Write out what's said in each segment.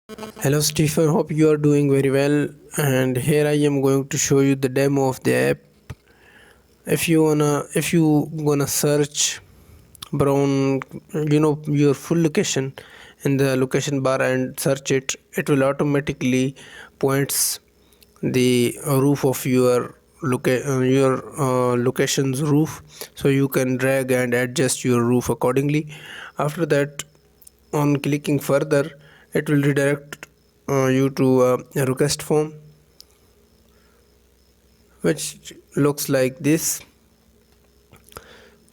Hello Stephen, hope you are doing very well, and here I am going to show you the demo of the app. If you gonna search brown your full location in the location bar and search it will automatically points the roof of your location's roof, so you can drag and adjust your roof accordingly. After that, on clicking further, it will redirect you to a request form which looks like this,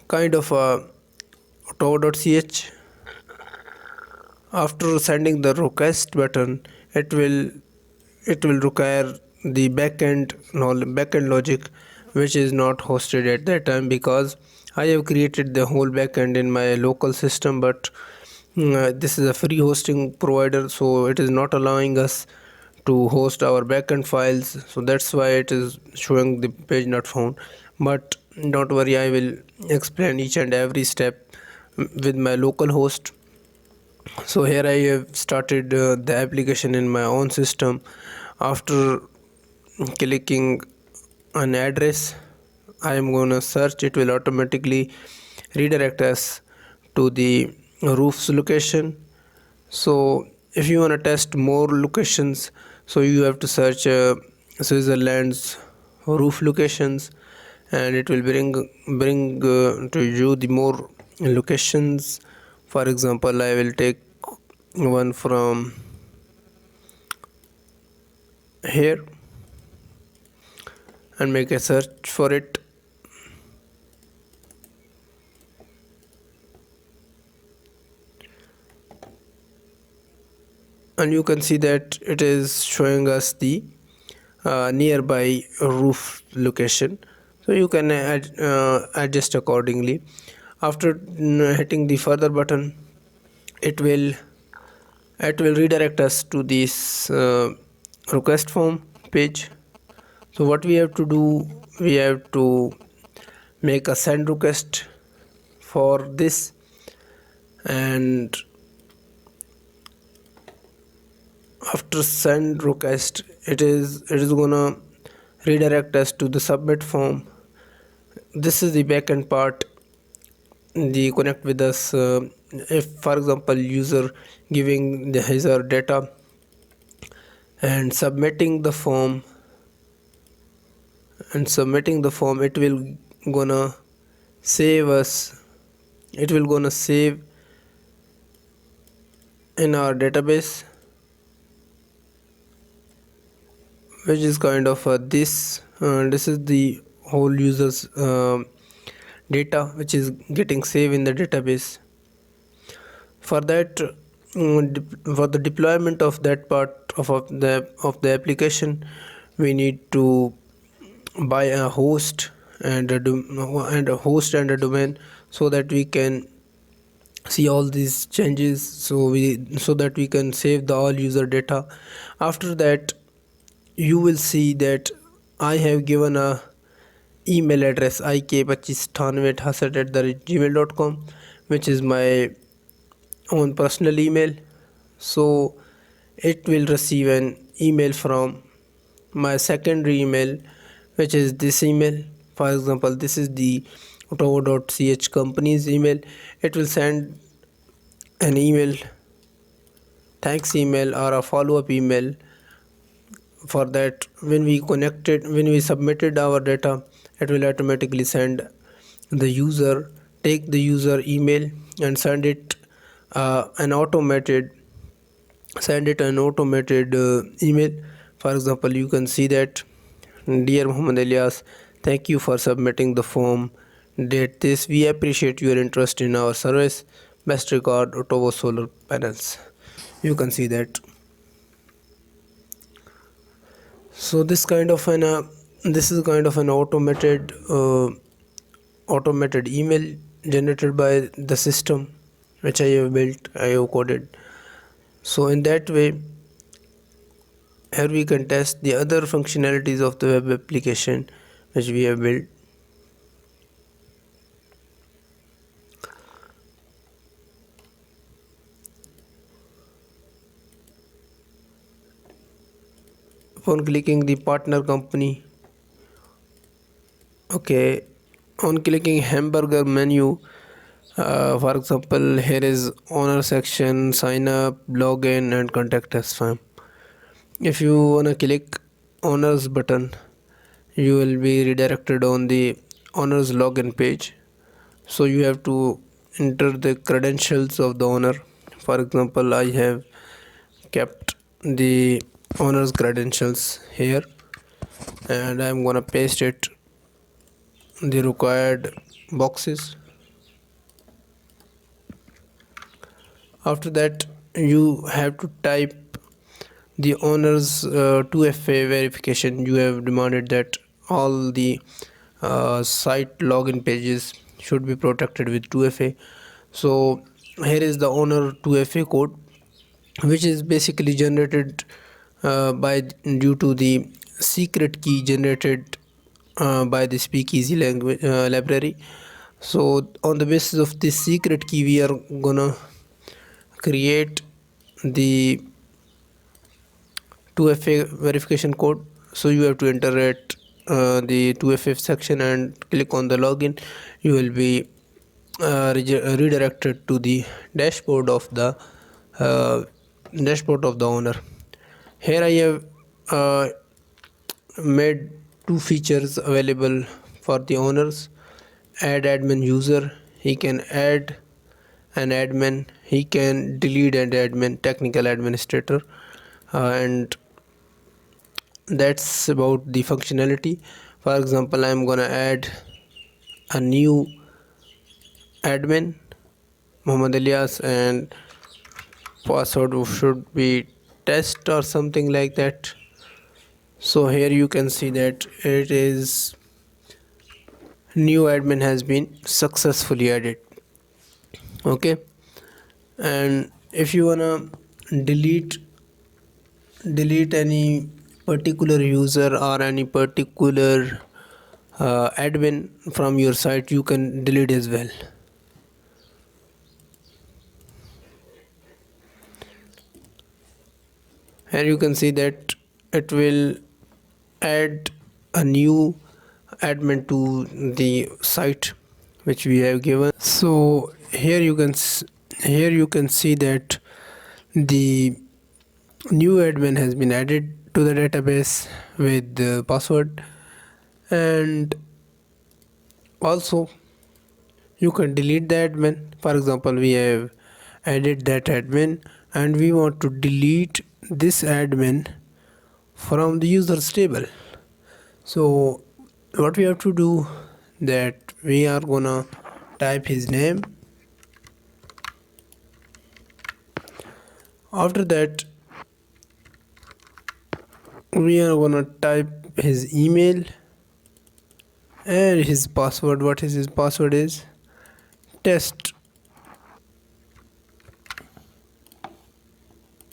kind of a auto.ch. After sending the request button, it will it will require the backend logic, which is not hosted at that time because I have created the whole backend in my local system, but this is a free hosting provider, so it is not allowing us to host our backend files, so that's why it is showing the page not found. But don't worry, I will explain each and every step with my local host. So here I have started the application in my own system. After clicking an address, I am gonna search. It will automatically redirect us to the roof's location. So if you wanna test more locations, so you have to search Switzerland's roof locations, and it will bring to you the more locations. For example, I will take one from here and make a search for it, and you can see that it is showing us the nearby roof location, so you can adjust accordingly. After hitting the further button, it will it will redirect us to this request form page. So what we have to do, we have to make a send request for this, and after send request, it is gonna redirect us to the submit form. This is the backend part, the connect with us. If for example user giving his or data and submitting the form, it will gonna save us, it will gonna save in our database, which is kind of this is the whole users data which is getting saved in the database. For that, for the deployment of that part of the application, we need to buy a host and a host and a domain, so that we can see all these changes, so that we can save the all user data. After that, you will see that I have given a email address ik2568@gmail.com, which is my own personal email. So it will receive an email from my secondary email, which is this email. For example, this is the Ottawa.ch company's email. It will send an email, thanks email, or a follow-up email. For that, when we submitted our data, it will automatically send the user take the user email and an automated send it an automated email. For example, you can see that, dear Muhammad Elias, thank you for submitting the form. Date this, we appreciate your interest in our service. Best regard, Ottawa Solar Panels. You can see that. So this is kind of an automated email generated by the system, which I have coded. So in that way, here we can test the other functionalities of the web application which we have built. on clicking the partner company. Okay, on clicking hamburger menu, for example, here is owner section, sign up, login, and contact us fam. If you wanna click owners button, you will be redirected on the owners login page. So you have to enter the credentials of the owner. For example, I have kept the owner's credentials here, and I'm gonna paste it the required boxes. After that, you have to type the owner's 2FA verification. You have demanded that all the site login pages should be protected with 2FA. So here is the owner 2FA code, which is basically generated by due to the secret key generated by the speakeasy language library. So on the basis of this secret key, we are gonna create the 2FA verification code. So you have to enter it the 2FA section and click on the login. You will be redirected to the dashboard of the uh, owner. Here I have made two features available for the owners. Add admin user, he can add an admin, he can delete an admin, technical administrator, and that's about the functionality. For example, I'm gonna add a new admin, Muhammad Elias, and password should be test or something like that. So here you can see that it is new admin has been successfully added. Okay, and if you wanna delete any particular user or any particular admin from your site, you can delete as well. Here you can see that it will add a new admin to the site which we have given. So here you can see that the new admin has been added to the database with the password, and also you can delete the admin. For example, we have added that admin and we want to delete this admin from the users table. So what we have to do, that we are gonna type his name. After that, we are gonna type his email and his password. What is his password is test,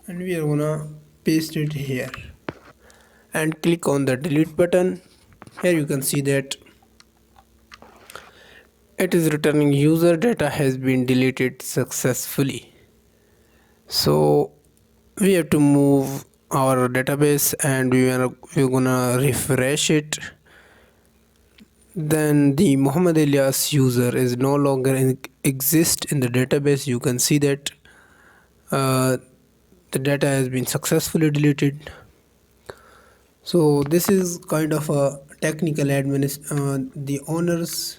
and we are gonna paste it here and click on the delete button. Here you can see that it is returning user data has been deleted successfully. So we have to move our database and we're gonna refresh it. Then the Muhammad Elias user is no longer exist in the database. You can see that the data has been successfully deleted. So this is kind of a technical the owners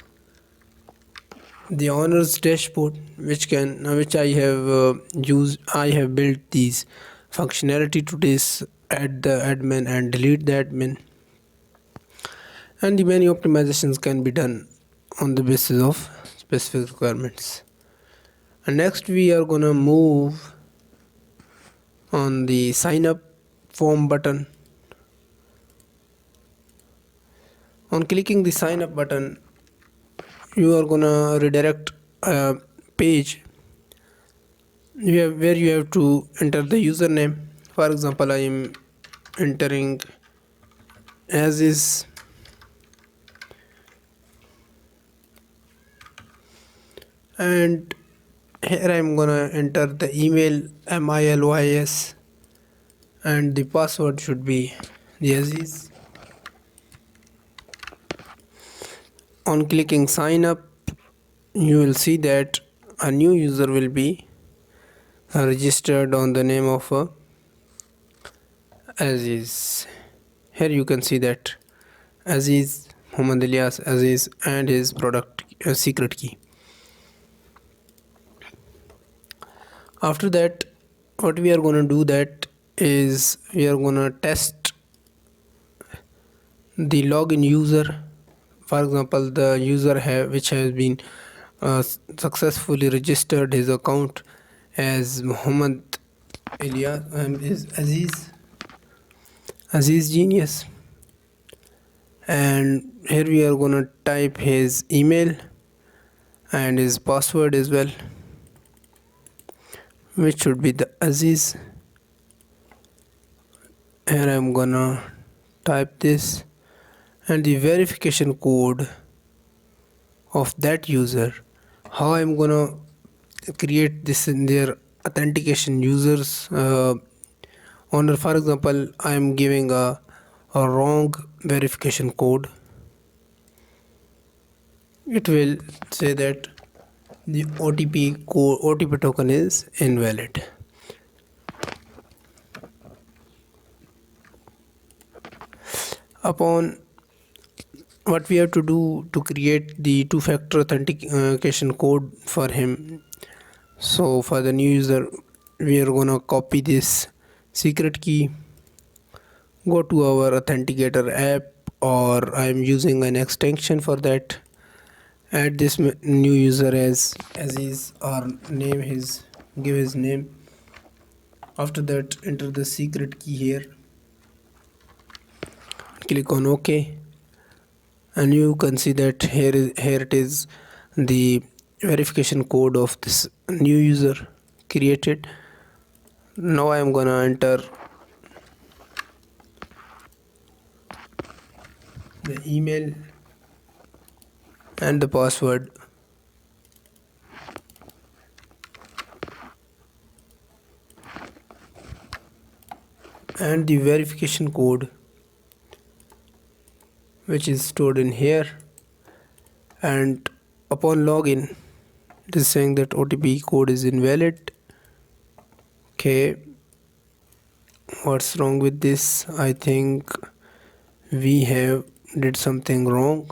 dashboard, which I have used. I have built these functionality to this add the admin and delete the admin, and the many optimizations can be done on the basis of specific requirements. And next we are gonna move on the sign up form button. On clicking the sign up button, you are gonna redirect a page where you have to enter the username. For example, I am entering as is, and here I am gonna enter the email MILYS, and the password should be the Aziz. On clicking sign up, you will see that a new user will be registered on the name of Aziz. Here you can see that Aziz, Muhammad Ilyas Aziz, and his product secret key. After that, what we are going to do that is we are going to test the login user. For example, the user which has been successfully registered his account as Muhammad Ilyas is Aziz Genius, and here we are gonna type his email and his password as well, which should be the Aziz. Here I'm gonna type this and the verification code of that user. How I'm gonna create this in their authentication users owner. For example, I'm giving a wrong verification code. It will say that the OTP token is invalid. Upon what we have to do to create the two-factor authentication code for him. So for the new user, we are gonna copy this secret key, go to our authenticator app, or I'm using an extension for that. Add this new user as Aziz, or give his name. After that, enter the secret key here, click on OK, and you can see that here it is, the verification code of this new user created. Now I am gonna enter the email and the password, and the verification code which is stored in here. And upon login, it is saying that OTP code is invalid. Okay, what's wrong with this? I think we have did something wrong.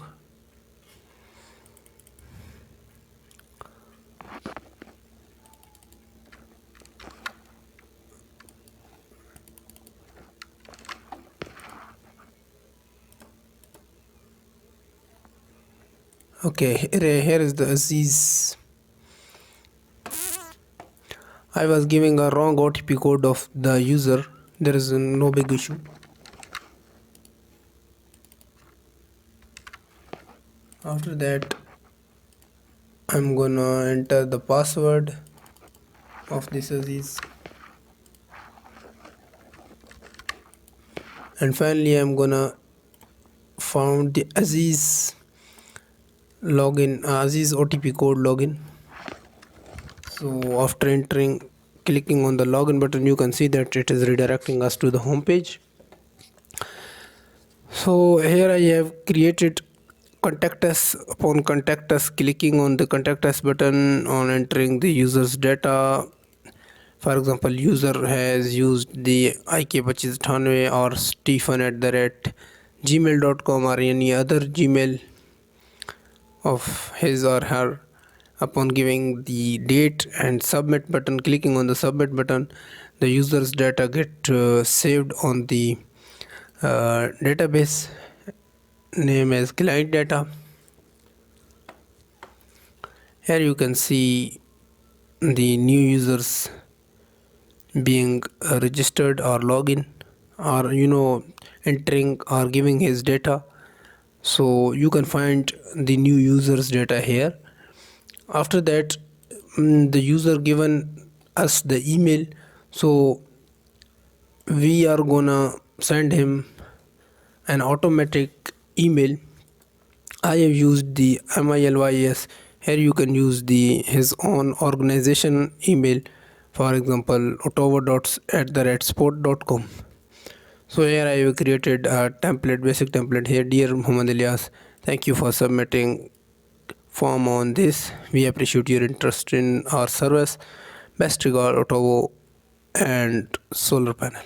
Okay, here is the Aziz. I was giving a wrong OTP code of the user. There is no big issue. After that, I'm gonna enter the password of this Aziz, and finally I'm gonna found the Aziz login, Aziz OTP code login. So after clicking on the login button, you can see that it is redirecting us to the home page. So here I have created contact us. Upon contact us, clicking on the contact us button, on entering the user's data. For example, user has used the IK25 or Stephen@gmail.com or any other Gmail of his or her. Upon giving the date and submit button, clicking on the submit button, the user's data get saved on the database name as client data. Here you can see the new users being registered or login, or entering or giving his data. So you can find the new users data here. After that, the user given us the email, so we are gonna send him an automatic email. I have used the MILYS. Here you can use his own organization email, for example ottawa@sport.com. So here I have created a template, basic template here. Dear Muhammad Ilyas, thank you for submitting form on this. We appreciate your interest in our service. Best regard, Ottawa and solar panel.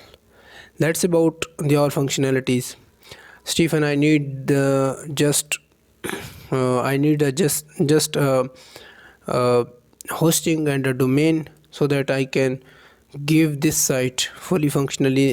That's about the all functionalities. Stephen, I need just I need a just uh, hosting and a domain so that I can give this site fully functionally